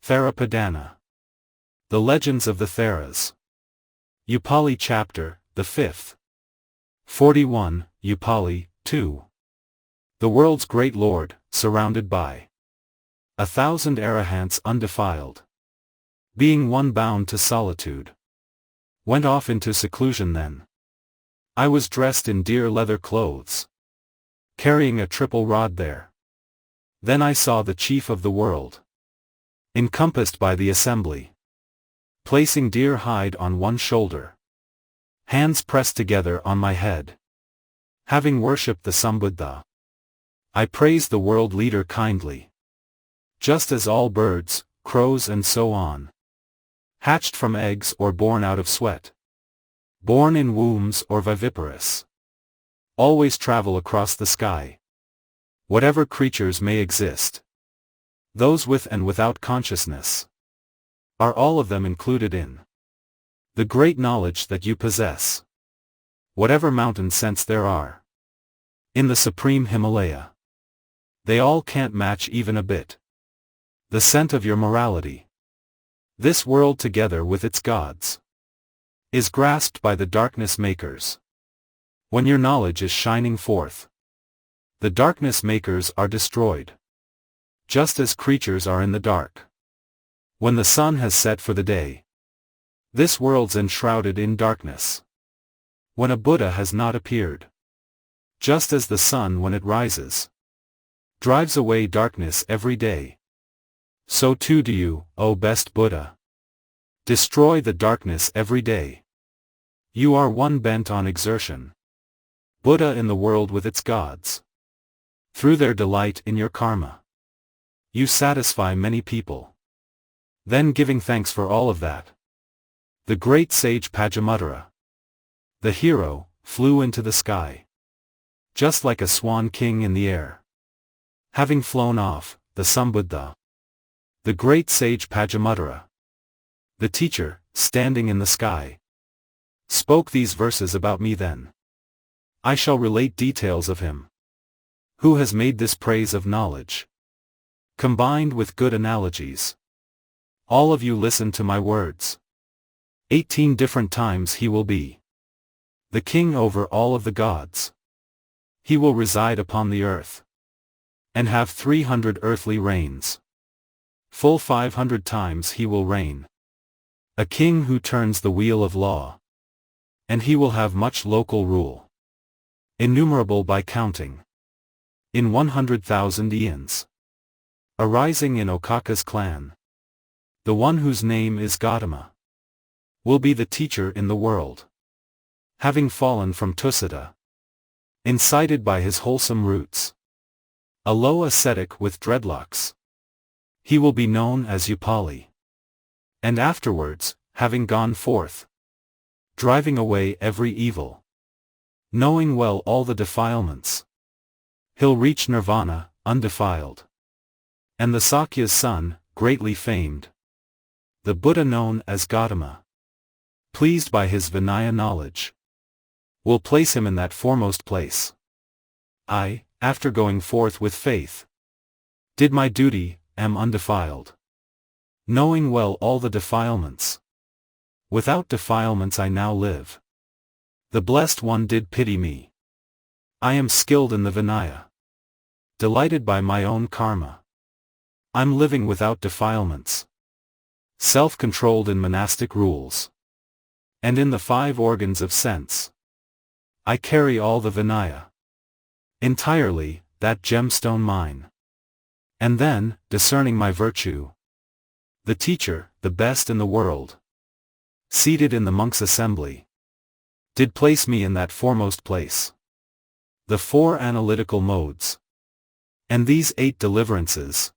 Therapadana. The Legends of the Theras. Upāli Chapter, the 5th. 41, Upāli, 2. The world's great Lord, surrounded by 1,000 arahants undefiled, being one bound to solitude, went off into seclusion then. I was dressed in dear leather clothes, carrying a triple rod there. Then I saw the chief of the world, encompassed by the assembly, placing deer hide on one shoulder, hands pressed together on my head. Having worshipped the Subhadda, I praised the world leader kindly. Just as all birds, crows and so on, hatched from eggs or born out of sweat, born in wombs or viviparous, always travel across the sky. Whatever creatures may exist, those with and without consciousness, are all of them included in the great knowledge that you possess. Whatever mountain scents there are in the supreme Himalaya, they all can't match even a bit the scent of your morality. This world together with its gods is grasped by the darkness makers. When your knowledge is shining forth, the darkness makers are destroyed, just as creatures are in the dark. When the sun has set for the day, this world's enshrouded in darkness. When a Buddha has not appeared, just as the sun when it rises drives away darkness every day, so too do you, O best Buddha, destroy the darkness every day. You are one bent on exertion, Buddha in the world with its gods. Through their delight in your karma, you satisfy many people. Then giving thanks for all of that, the great sage Pañcahatthiya, the hero, flew into the sky, just like a swan king in the air. Having flown off, the Subhadda, the great sage Pañcahatthiya, the teacher, standing in the sky, spoke these verses about me then. I shall relate details of him, who has made this praise of knowledge, combined with good analogies. All of you listen to my words. 18 different times he will be the king over all of the gods. He will reside upon the earth, and have 300 earthly reigns. Full 500 times he will reign, a king who turns the wheel of law. And he will have much local rule, innumerable by counting, in 100,000 eons. Arising in Okaka's clan, the one whose name is Gautama, will be the teacher in the world. Having fallen from Tusita, incited by his wholesome roots, a low ascetic with dreadlocks, he will be known as Upāli. And afterwards, having gone forth, driving away every evil, knowing well all the defilements, he'll reach nirvana, undefiled. And the Sakya's son, greatly famed, the Buddha known as Gautama, pleased by his Vinaya knowledge, will place him in that foremost place. I, after going forth with faith, did my duty, am undefiled, knowing well all the defilements. Without defilements I now live. The Blessed One did pity me. I am skilled in the Vinaya, delighted by my own karma. I'm living without defilements, self-controlled in monastic rules, and in the 5 organs of sense. I carry all the Vinaya, entirely, that gemstone mine. And then, discerning my virtue, the teacher, the best in the world, seated in the monks' assembly, did place me in that foremost place. The 4 analytical modes, and these 8 deliverances,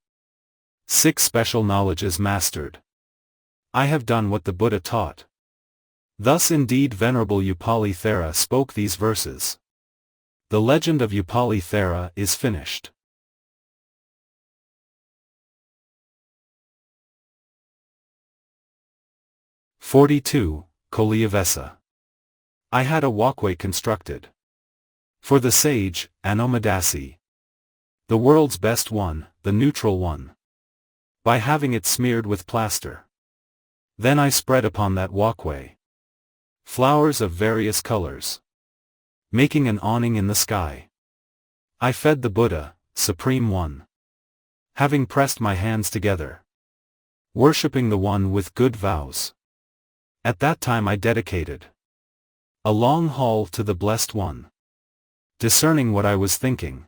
6 special knowledges mastered. I have done what the Buddha taught. Thus indeed Venerable Upāli Thera spoke these verses. The legend of Upāli Thera is finished. (42) Koliyavessa. I had a walkway constructed for the sage, Anomadasi, the world's best one, the neutral one. by having it smeared with plaster. Then I spread upon that walkway flowers of various colors, making an awning in the sky. I fed the Buddha, Supreme One, having pressed my hands together, worshipping the One with good vows. At that time I dedicated a long hall to the Blessed One, discerning what I was thinking.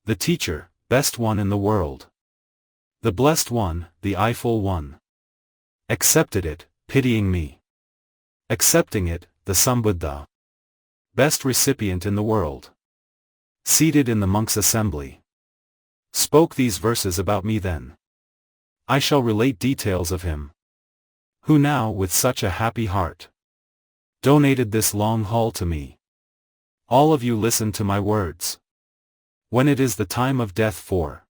The teacher, best one in the world, the Blessed One, the Eyeful One, accepted it, pitying me. Accepting it, the Subhadda, best recipient in the world, seated in the monk's assembly, spoke these verses about me then. I shall relate details of him, who now with such a happy heart donated this long hall to me. All of you listen to my words. When it is the time of death for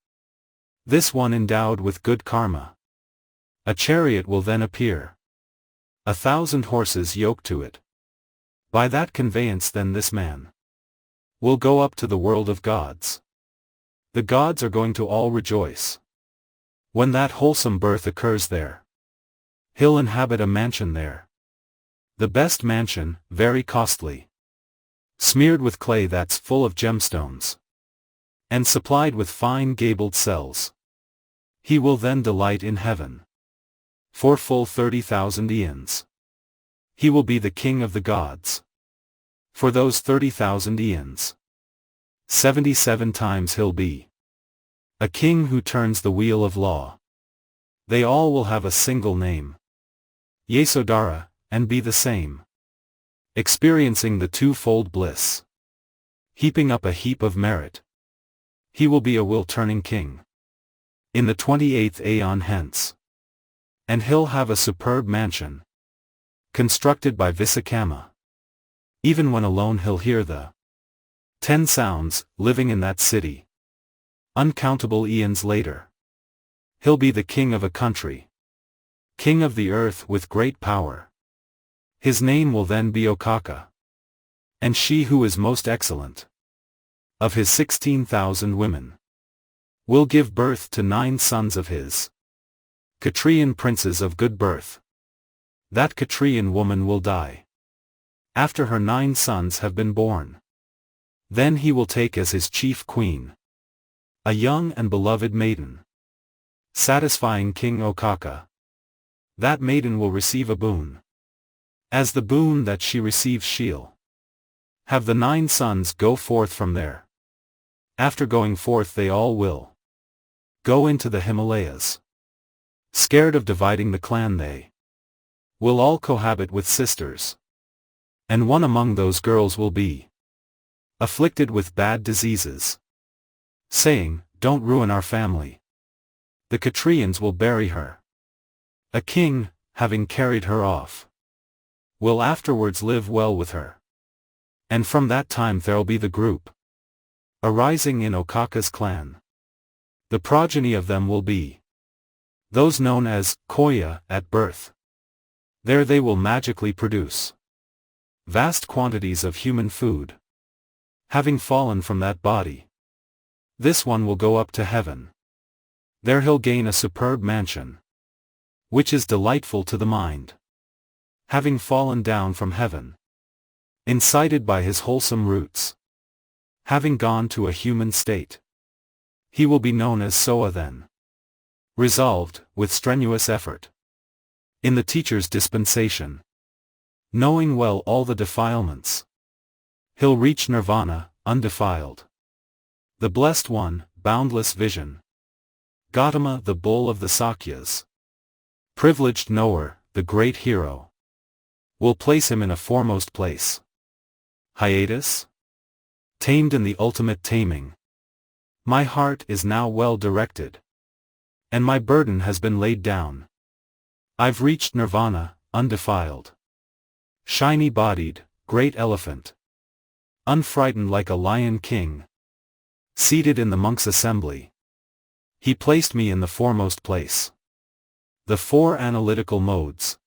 this one endowed with good karma, a chariot will then appear, 1,000 horses yoked to it. By that conveyance then this man will go up to the world of gods. The gods are going to all rejoice. When that wholesome birth occurs there, he'll inhabit a mansion there. The best mansion, very costly, smeared with clay that's full of gemstones, and supplied with fine gabled cells. He will then delight in heaven for full 30,000 eons. He will be the king of the gods for those 30,000 eons. 77 times he'll be a king who turns the wheel of law. They all will have a single name, Yasodhara, and be the same, experiencing the twofold bliss, heaping up a heap of merit. He will be a will-turning king in the 28th aeon hence. And he'll have a superb mansion, constructed by Vissakama. Even when alone he'll hear the 10 sounds, living in that city. Uncountable eons later, he'll be the king of a country, king of the earth with great power. His name will then be Okaka. And she who is most excellent of his 16,000 women will give birth to 9 sons of his, Kshatriyan princes of good birth. That Kshatriyan woman will die after her 9 sons have been born. Then he will take as his chief queen a young and beloved maiden, satisfying King Okaka. That maiden will receive a boon. As the boon that she receives she'll have the 9 sons go forth from there. After going forth they all will go into the Himalayas. Scared of dividing the clan they will all cohabit with sisters. And one among those girls will be afflicted with bad diseases, saying, "Don't ruin our family." The Kshatriyans will bury her. A king, having carried her off, will afterwards live well with her. And from that time there'll be the group arising in Okaka's clan. The progeny of them will be those known as Koya at birth. There they will magically produce vast quantities of human food. Having fallen from that body, this one will go up to heaven. There he'll gain a superb mansion, which is delightful to the mind. Having fallen down from heaven, incited by his wholesome roots, having gone to a human state, he will be known as Soa then. Resolved, with strenuous effort, in the teacher's dispensation, knowing well all the defilements, he'll reach nirvana, undefiled. The Blessed One, boundless vision, Gautama the bull of the Sakyas, privileged knower, the great hero, will place him in a foremost place. Hiatus? Tamed in the ultimate taming. My heart is now well directed, and my burden has been laid down. I've reached nirvana, undefiled. Shiny-bodied, great elephant, unfrightened like a lion king, seated in the monk's assembly. He placed me in the foremost place. The 4 analytical modes,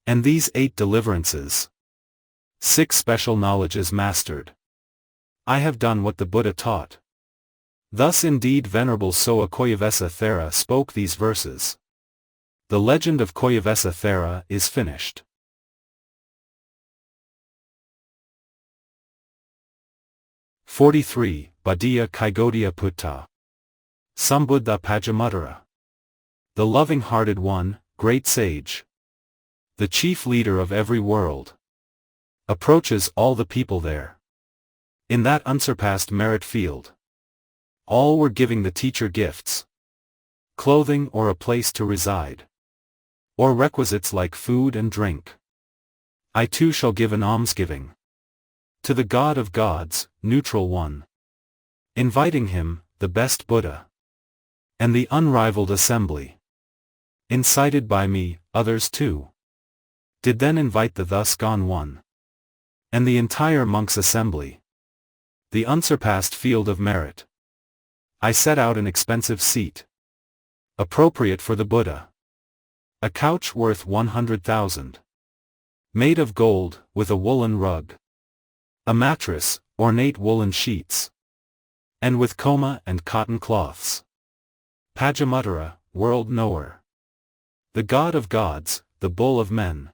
and these 8 deliverances, 6 special knowledges mastered. I have done what the Buddha taught. Thus indeed Venerable Soa Koliyavessa Thera spoke these verses. The legend of Koliyavessa Thera is finished. 43. Bhaddiya Kaligodhāyaputta. Subhadda Pañcahatthiya. The loving-hearted one, great sage, the chief leader of every world, approaches all the people there. In that unsurpassed merit field, all were giving the teacher gifts, clothing or a place to reside, or requisites like food and drink. I too shall give an almsgiving to the God of gods, neutral one, inviting him, the best Buddha, and the unrivaled assembly, incited by me, others too, did then invite the thus gone one, and the entire monks' assembly, the unsurpassed field of merit. I set out an expensive seat, appropriate for the Buddha, a couch worth 100,000, made of gold, with a woolen rug, a mattress, ornate woolen sheets, and with koma and cotton cloths. Pañcahatthiya, world knower, the God of gods, the bull of men,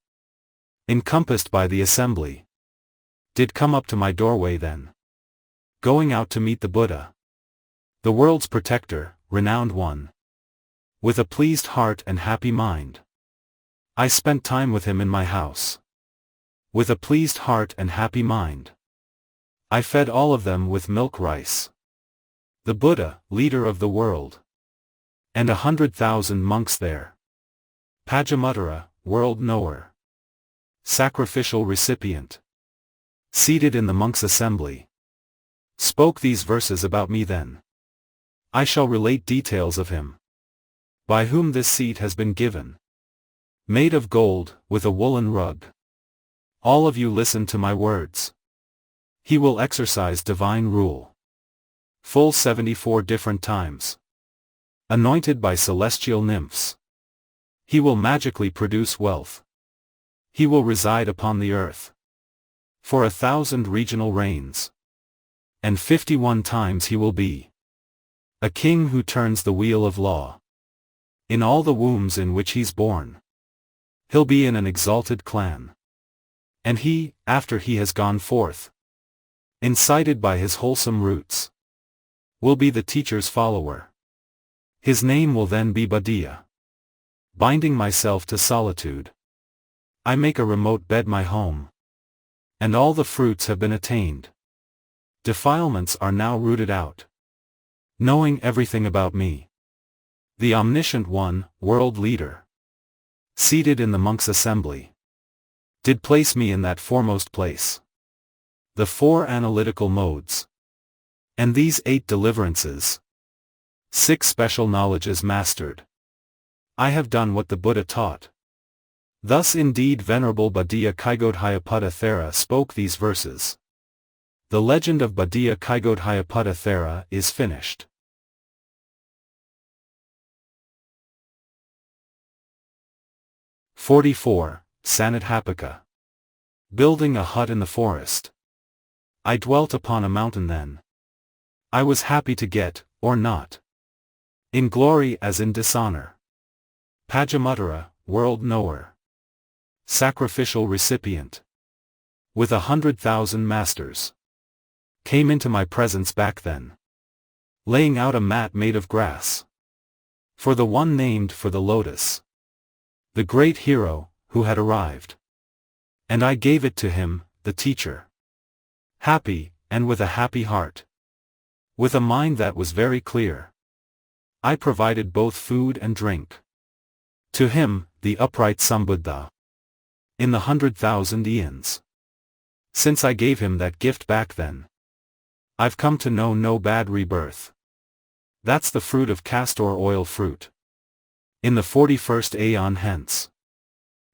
encompassed by the assembly, did come up to my doorway then, going out to meet the Buddha, the world's protector, renowned one. With a pleased heart and happy mind, I spent time with him in my house. With a pleased heart and happy mind, I fed all of them with milk rice. The Buddha, leader of the world, and 100,000 monks there. Pañcahatthiya, world knower, sacrificial recipient, seated in the monks' assembly, spoke these verses about me then. I shall relate details of him, by whom this seat has been given, made of gold, with a woolen rug. All of you listen to my words. He will exercise divine rule, full 74 different times, anointed by celestial nymphs. He will magically produce wealth. He will reside upon the earth for 1,000 regional reigns, and 51 times he will be a king who turns the wheel of law. In all the wombs in which he's born, he'll be in an exalted clan. And he, after he has gone forth, incited by his wholesome roots, will be the teacher's follower. His name will then be Bhaddiya. Binding myself to solitude, I make a remote bed my home, and all the fruits have been attained. Defilements are now rooted out. Knowing everything about me, the omniscient one, world leader, seated in the monks' assembly, did place me in that foremost place. The 4 analytical modes, and these 8 deliverances, 6 special knowledges mastered. I have done what the Buddha taught. Thus indeed Venerable Bhaddiya Kaligodhāyaputta Thera spoke these verses. The legend of Bhaddiya Kaligodhāyaputta Thera is finished. 44. Saṇṇidhāpaka. Building a hut in the forest. I dwelt upon a mountain then. I was happy to get, or not, in glory as in dishonor. Pañcahatthiya, world knower, sacrificial recipient, with 100,000 masters, came into my presence back then, laying out a mat made of grass, for the one named for the lotus, the great hero, who had arrived. And I gave it to him, the teacher, happy, and with a happy heart, with a mind that was very clear. I provided both food and drink to him, the upright Subhadda, in the 100,000 eons. Since I gave him that gift back then, I've come to know no bad rebirth. That's the fruit of castor oil fruit. In the 41st aeon hence,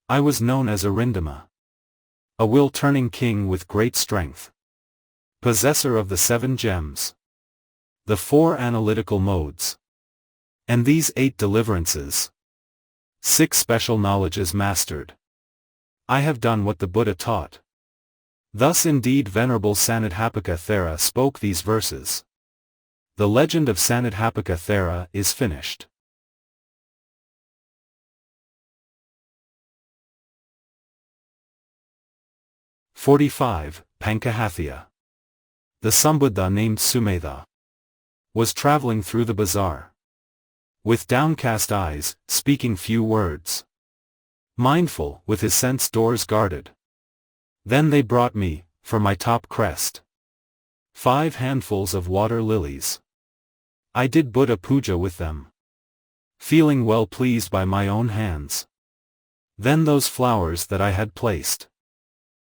I was known as Arindama, a will-turning king with great strength, possessor of the 7 gems, the 4 analytical modes, and these 8 deliverances, 6 special knowledges mastered. I have done what the Buddha taught. Thus indeed Venerable Saṇṇidhāpaka Thera spoke these verses. The legend of Saṇṇidhāpaka Thera is finished. Pañcahatthiya. The Subhadda named Subhadda was traveling through the bazaar. With downcast eyes, speaking few words. Mindful, with his sense doors guarded. Then they brought me, for my top crest, 5 handfuls of water lilies. I did Buddha puja with them, feeling well pleased by my own hands. Then those flowers that I had placed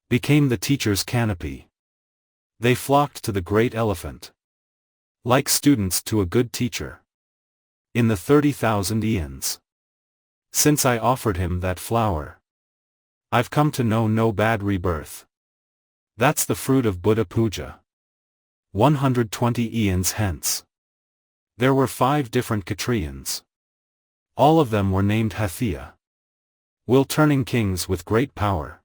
became the teacher's canopy. They flocked to the great elephant, like students to a good teacher. In the 30,000 eons since I offered him that flower, I've come to know no bad rebirth. That's the fruit of Buddha puja. 120 eons hence, there were 5 different Kshatriyans. All of them were named Hatthiya, will turning kings with great power.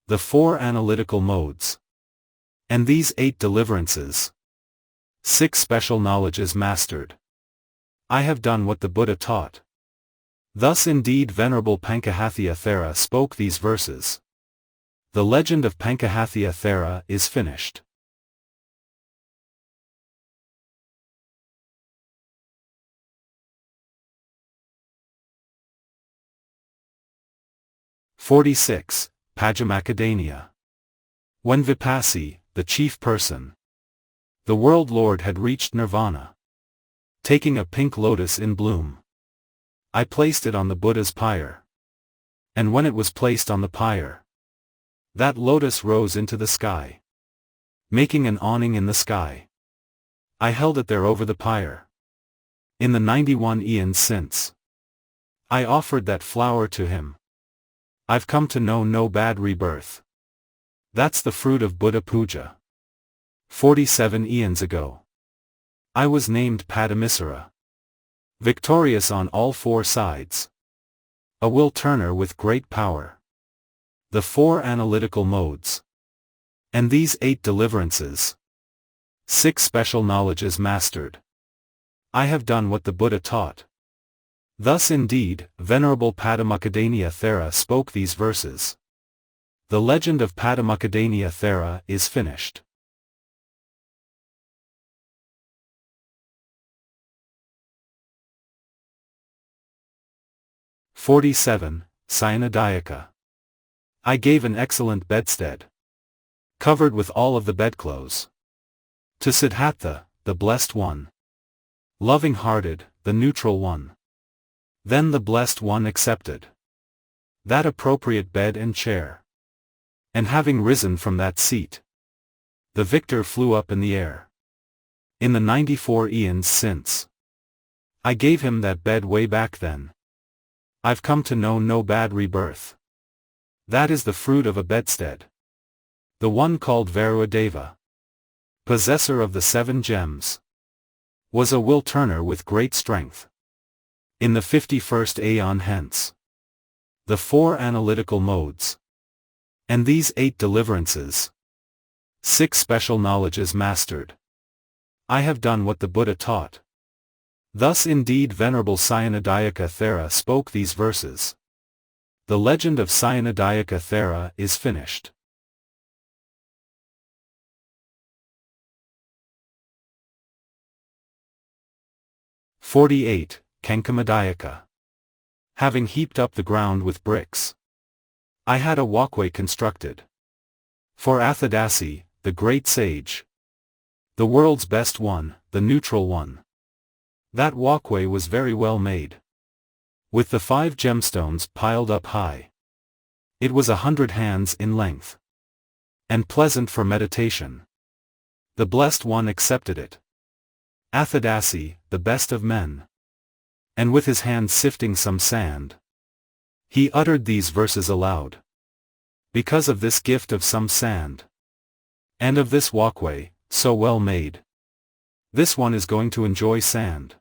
The 4 analytical modes, and these 8 deliverances, 6 special knowledges mastered. I have done what the Buddha taught. Thus indeed Venerable Pañcahatthiya Thera spoke these verses. The legend of Pañcahatthiya Thera is finished. Padumucchadaniya. When Vipassi, the chief person, the world lord, had reached nirvana, taking a pink lotus in bloom, I placed it on the Buddha's pyre. And when it was placed on the pyre, that lotus rose into the sky, making an awning in the sky. I held it there over the pyre. In the 91 eons since, I offered that flower to him. I've come to know no bad rebirth. That's the fruit of Buddha puja. 47 eons ago, I was named Padumucchadaniya, victorious on all 4 sides, a will-turner with great power. The 4 analytical modes, and these 8 deliverances, 6 special knowledges mastered. I have done what the Buddha taught. Thus indeed, Venerable Padumucchadaniya Thera spoke these verses. The legend of Padumucchadaniya Thera is finished. Sayana-dayaka. I gave an excellent bedstead, covered with all of the bedclothes, to Siddhartha, the blessed one, loving-hearted, the neutral one. Then the blessed one accepted that appropriate bed and chair, and having risen from that seat, the victor flew up in the air. In the 94 eons since, I gave him that bed way back then. I've come to know no bad rebirth. That is the fruit of a bedstead. The one called Varudeva, possessor of the 7 gems, was a will-turner with great strength. In the 51st aeon hence, the 4 analytical modes, and these 8 deliverances, 6 special knowledges mastered. I have done what the Buddha taught. Thus indeed Venerable Sayana-dayaka Thera spoke these verses. The legend of Sayana-dayaka Thera is finished. Cankama-dayaka. Having heaped up the ground with bricks, I had a walkway constructed for Atthadasi, the great sage, the world's best one, the neutral one. That walkway was very well made, with the 5 gemstones piled up high. It was 100 hands in length, and pleasant for meditation. The blessed one accepted it. Atthadasi, the best of men, and with his hand sifting some sand, he uttered these verses aloud. Because of this gift of some sand, and of this walkway, so well made, this one is going to enjoy sand,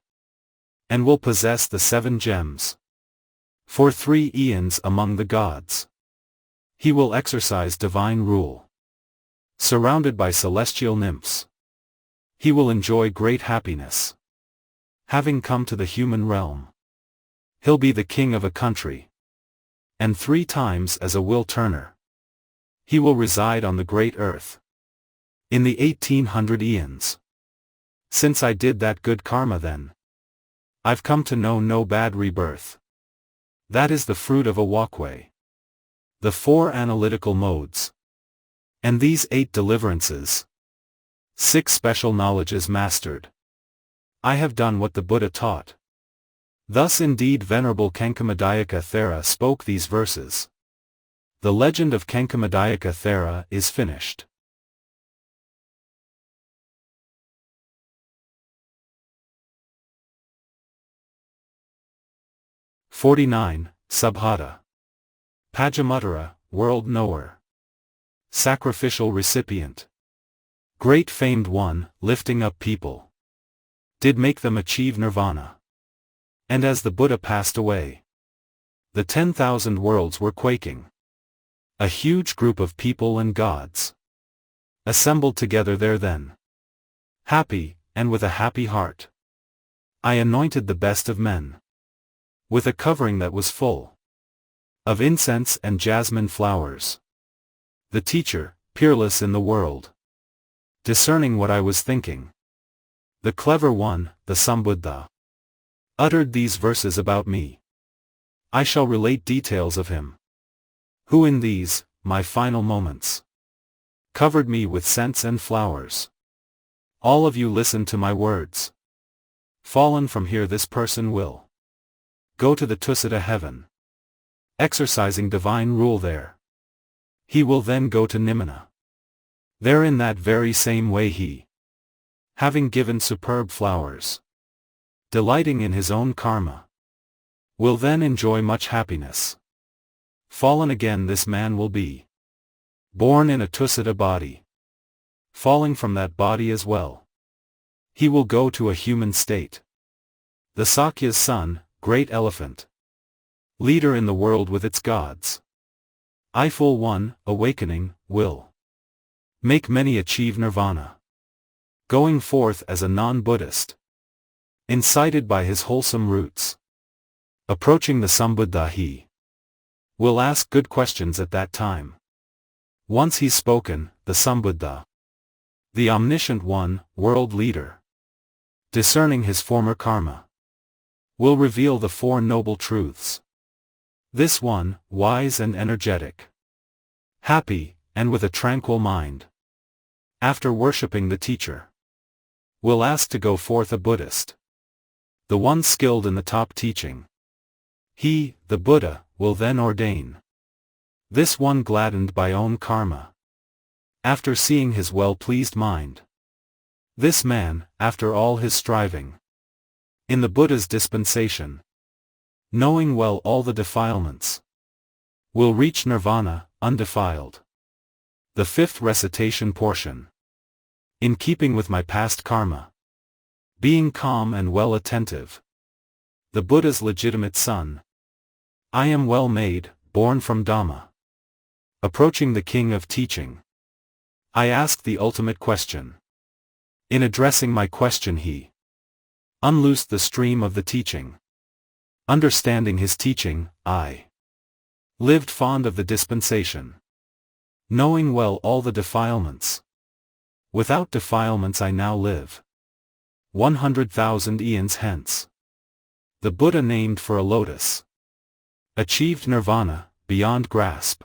and will possess the 7 gems. For 3 eons among the gods, he will exercise divine rule, surrounded by celestial nymphs. He will enjoy great happiness. Having come to the human realm, he'll be the king of a country. And 3 times as a will turner, he will reside on the great earth. In the 1800 eons. Since I did that good karma then, I've come to know no bad rebirth. That is the fruit of a walkway. The 4 analytical modes. And these 8 deliverances. 6 special knowledges mastered. I have done what the Buddha taught. Thus indeed Venerable Cankama-dayaka Thera spoke these verses. The legend of Cankama-dayaka Thera is finished. (49) Subhadda. Pañcahatthiya, world knower. Sacrificial recipient. Great famed one, lifting up people. Did make them achieve nirvana. And as the Buddha passed away, the 10,000 worlds were quaking. A huge group of people and gods assembled together there then. Happy, and with a happy heart, I anointed the best of men with a covering that was full of incense and jasmine flowers. The teacher, peerless in the world, discerning what I was thinking, the clever one, the Subhadda, uttered these verses about me. I shall relate details of him, who in these, my final moments, covered me with scents and flowers. All of you listen to my words. Fallen from here this person will go to the Tusita heaven, exercising divine rule there. He will then go to Nimana. There in that very same way he, having given superb flowers, delighting in his own karma, will then enjoy much happiness. Fallen again this man will be born in a Tusita body. Falling from that body as well, he will go to a human state. The Sakya's son, great elephant, leader in the world with its gods, Eyeful One, awakening, will make many achieve nirvana. Going forth as a non-Buddhist, incited by his wholesome roots, approaching the Subhadda he will ask good questions at that time. Once he's spoken, the Subhadda, the omniscient one, world leader, discerning his former karma, will reveal the 4 noble truths. This one, wise and energetic, happy, and with a tranquil mind, after worshipping the teacher, will ask to go forth a Buddhist. The one skilled in the top teaching, he, the Buddha, will then ordain. This one gladdened by own karma, after seeing his well-pleased mind. This man, after all his striving, in the Buddha's dispensation, knowing well all the defilements, will reach nirvana, undefiled. The 5th recitation portion. In keeping with my past karma, being calm and well attentive, the Buddha's legitimate son, I am well made, born from Dhamma. Approaching the king of teaching, I ask the ultimate question. In addressing my question he unloosed the stream of the teaching. Understanding his teaching, I lived fond of the dispensation, knowing well all the defilements. Without defilements I now live 100,000 eons hence. The Buddha named for a lotus achieved nirvana, beyond grasp.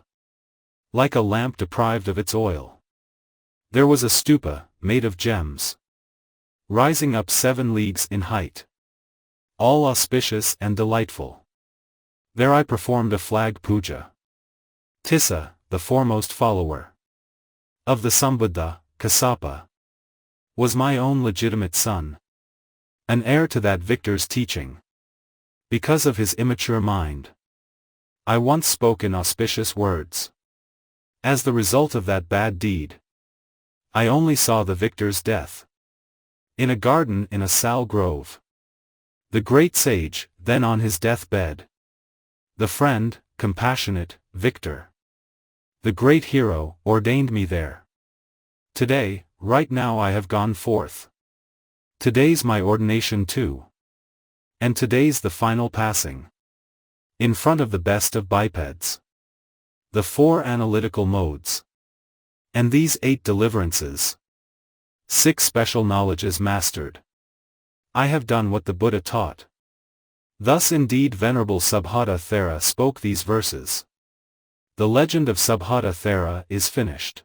Like a lamp deprived of its oil, there was a stupa, made of gems, rising up 7 leagues in height, all auspicious and delightful. There I performed a flag puja. Tissa, the foremost follower of the Subhadda, Kassapa, was my own legitimate son, an heir to that victor's teaching. Because of his immature mind, I once spoke inauspicious words. As the result of that bad deed, I only saw the victor's death in a garden in a sal grove. The great sage, then on his deathbed, the friend, compassionate, victor, the great hero, ordained me there. Today, right now I have gone forth Today's my ordination too. And today's the final passing. In front of the best of bipeds. The 4 analytical modes. And these 8 deliverances. 6 special knowledges mastered. I have done what the Buddha taught. Thus indeed Venerable Subhadda Thera spoke these verses. The legend of Subhadda Thera is finished.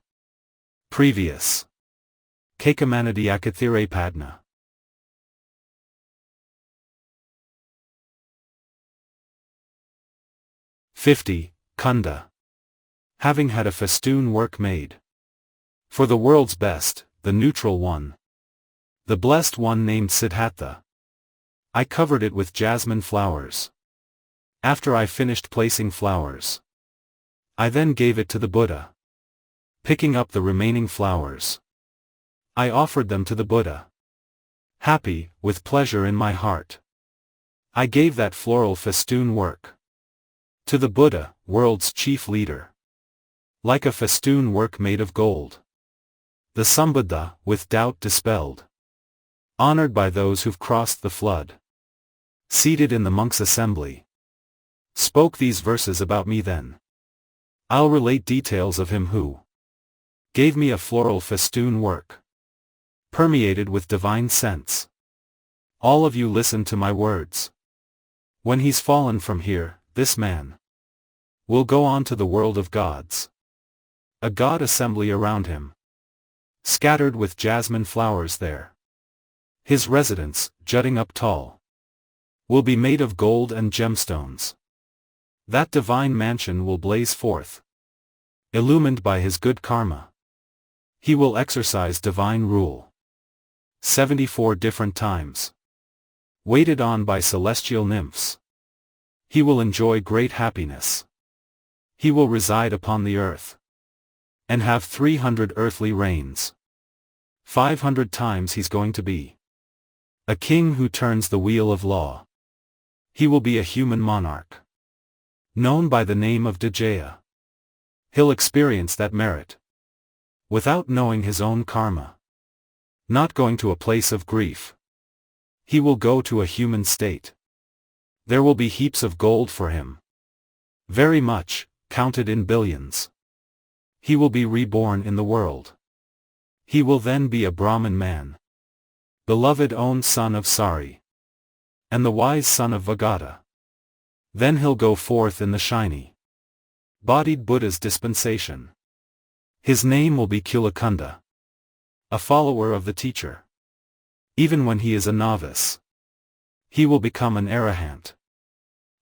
Previous. Cankama-dayaka Therapadana. 50. Cunda. Having had a festoon work made. For the world's best, the neutral one. The blessed one named Siddhartha. I covered it with jasmine flowers. After I finished placing flowers, I then gave it to the Buddha. Picking up the remaining flowers, I offered them to the Buddha. Happy, with pleasure in my heart, I gave that floral festoon work to the Buddha, world's chief leader. Like a festoon work made of gold. The Subhadda, with doubt dispelled. Honored by those who've crossed the flood. Seated in the monks' assembly. Spoke these verses about me then. I'll relate details of him who gave me a floral festoon work. Permeated with divine sense. All of you listen to my words. When he's fallen from here, this man will go on to the world of gods. A god assembly around him. Scattered with jasmine flowers there. His residence, jutting up tall, will be made of gold and gemstones. That divine mansion will blaze forth. Illumined by his good karma. He will exercise divine rule. 74 different times. Waited on by celestial nymphs. He will enjoy great happiness. He will reside upon the earth. And have 300 earthly reigns. 500 times he's going to be a king who turns the wheel of law. He will be a human monarch. Known by the name of Dajaya. He'll experience that merit. Without knowing his own karma. Not going to a place of grief. He will go to a human state. There will be heaps of gold for him. Very much, counted in billions. He will be reborn in the world. He will then be a Brahmin man. Beloved own son of Sari. And the wise son of Vagata. Then he'll go forth in the shiny bodied Buddha's dispensation. His name will be Kunda. A follower of the teacher. Even when he is a novice, he will become an arahant.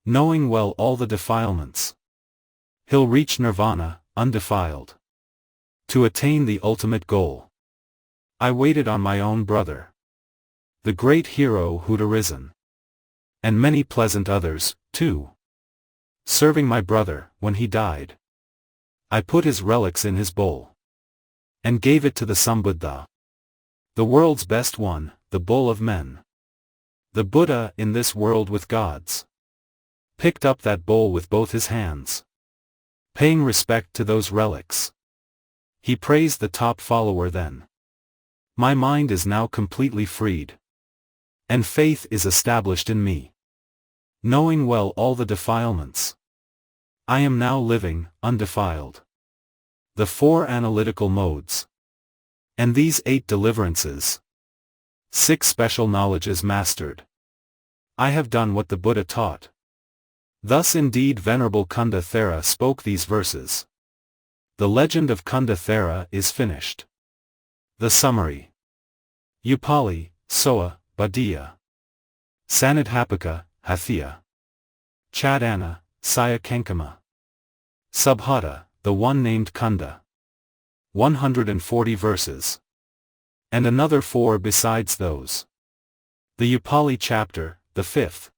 Knowing well all the defilements, he'll reach nirvana, undefiled. To attain the ultimate goal. I waited on my own brother. The great hero who'd arisen. And many pleasant others, too. Serving my brother, when he died. I put his relics in his bowl. And gave it to the Subhadda. The world's best one, the bull of men. The Buddha in this world with gods. Picked up that bowl with both his hands. Paying respect to those relics. He praised the top follower then. My mind is now completely freed. And faith is established in me. Knowing well all the defilements. I am now living, undefiled. The 4 analytical modes. And these 8 deliverances. 6 special knowledges mastered. I have done what the Buddha taught. Thus indeed Venerable Cunda Thera spoke these verses. The legend of Cunda Thera is finished. The summary. Upāli, Soa, Badiya. Saṇṇidhāpaka, Hathya. Chadana, Saya Cankama. Subhadda, the one named Cunda. 140 verses. And another 4 besides those. The Upāli chapter, the 5th.